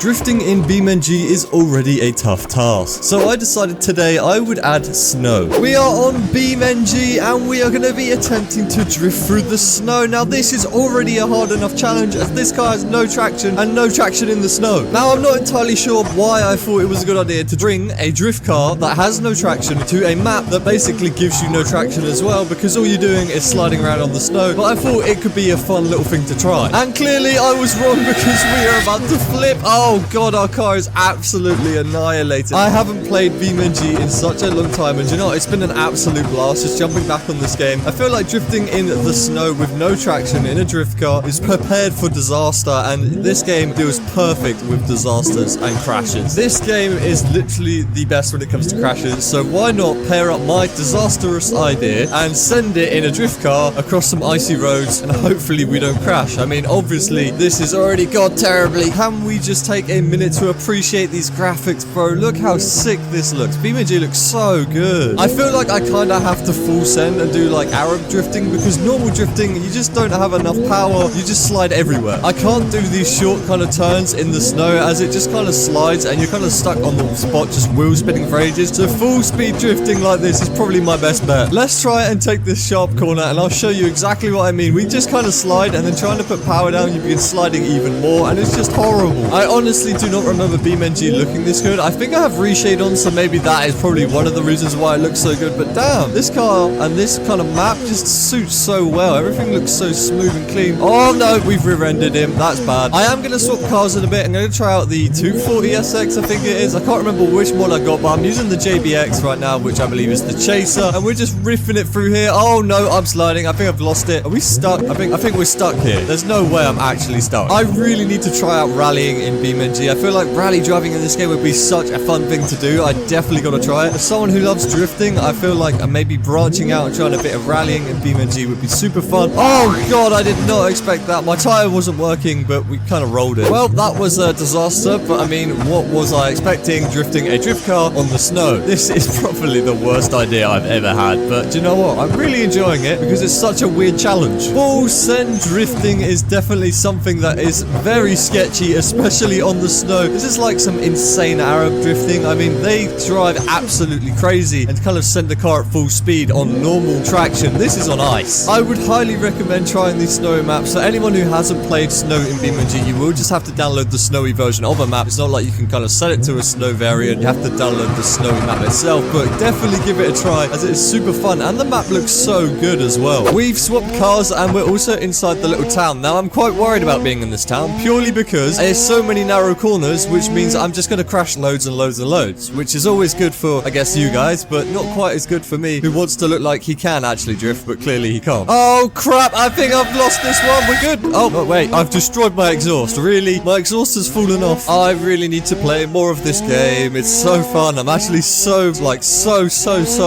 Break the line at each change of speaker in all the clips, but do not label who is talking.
Drifting in Beam.NG is already a tough task, so I decided today I would add snow. We are on Beam.NG and we are going to be attempting to drift through the snow. Now this is already a hard enough challenge as this car has no traction and no traction in the snow. Now I'm not entirely sure why I thought it was a good idea to bring a drift car that has no traction to a map that basically gives you no traction as well, because all you're doing is sliding around on the snow. But I thought it could be a fun little thing to try. And clearly I was wrong because we are about to flip. Oh god, our car is absolutely annihilated. I haven't played Beam.NG in such a long time, and you know what? It's been an absolute blast just jumping back on this game. I feel like drifting in the snow with no traction in a drift car is prepared for disaster, and this game deals perfect with disasters and crashes. This game is literally the best when it comes to crashes, so why not pair up my disastrous idea and send it in a drift car across some icy roads, and hopefully we don't crash. I mean, obviously this has already gone terribly. Can we just take a minute to appreciate these graphics, bro? Look how sick this looks. Beam.NG looks so good. I feel like I kind of have to full send and do like Arab drifting, because normal drifting, you just don't have enough power. You just slide everywhere. I can't do these short kind of turns in the snow as it just kind of slides and you're kind of stuck on the spot, just wheel spinning for ages. So full speed drifting like this is probably my best bet. Let's try and take this sharp corner and I'll show you exactly what I mean. We just kind of slide, and then trying to put power down, you begin sliding even more, and it's just horrible. I honestly do not remember Beam.NG looking this good. I think I have reshade on, so maybe that is probably one of the reasons why it looks so good. But damn, this car and this kind of map just suits so well. Everything looks so smooth and clean. Oh no, we've rear-ended him. That's bad. I am going to swap cars in a bit. I'm going to try out the 240SX, I think it is. I can't remember which mod I got, but I'm using the JBX right now, which I believe is the Chaser, and we're just riffing it through here. Oh no, I'm sliding. I think I've lost it. Are we stuck? I think we're stuck here. There's no way I'm actually stuck. I really need to try out rallying in Beam.NG. I feel like rally driving in this game would be such a fun thing to do. I definitely got to try it. As someone who loves drifting, I feel like maybe branching out and trying a bit of rallying in Beam.NG would be super fun. Oh god, I did not expect that. My tire wasn't working, but we kind of rolled it. Well, that was a disaster, but I mean, what was I expecting drifting a drift car on the snow? This is probably the worst idea I've ever had, but do you know what? I'm really enjoying it because it's such a weird challenge. Full send drifting is definitely something that is very sketchy, especially on the snow. This is like some insane Arab drifting. I mean, they drive absolutely crazy and kind of send the car at full speed on normal traction. This is on ice. I would highly recommend trying these snowy maps. So anyone who hasn't played snow in Beam.NG, you will just have to download the snowy version of a map. It's not like you can kind of set it to a snow variant. You have to download the snowy map itself, but definitely give it a try as it is super fun and the map looks so good as well. We've swapped cars and we're also inside the little town. Now I'm quite worried about being in this town purely because there's so many narrow corners, which means I'm just going to crash loads and loads and loads, which is always good for, I guess, you guys, but not quite as good for me, who wants to look like he can actually drift, but clearly he can't. Oh crap, I think I've lost this one. We're good. Oh wait, I've destroyed my exhaust. Really? My exhaust has fallen off. I really need to play more of this game. It's so fun. I'm actually so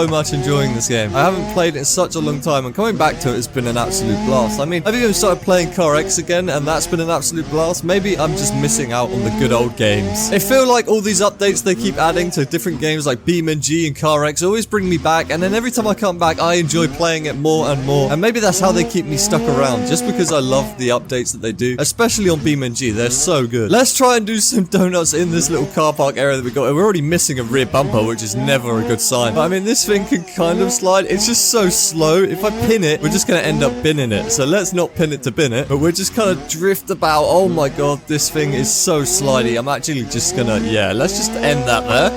much enjoying this game. I haven't played it in such a long time, and coming back to it has been an absolute blast. I mean, I've even started playing Car X again, and that's been an absolute blast. Maybe I'm just missing out on the good old games. I feel like all these updates they keep adding to different games like Beam.NG and Car X always bring me back, and then every time I come back I enjoy playing it more and more, and maybe that's how they keep me stuck around, just because I love the updates that they do, especially on Beam.NG. They're so good. Let's try and do some donuts in this little car park area that we got. We're already missing a rear bumper, which is never a good sign, but I mean, this thing can kind of slide. It's just so slow. If I pin it, we're just going to end up binning it, so let's not pin it to bin it, but we're just kind of drift about. Oh my god, this thing is so slidey. I'm actually just gonna, yeah, let's just end that there.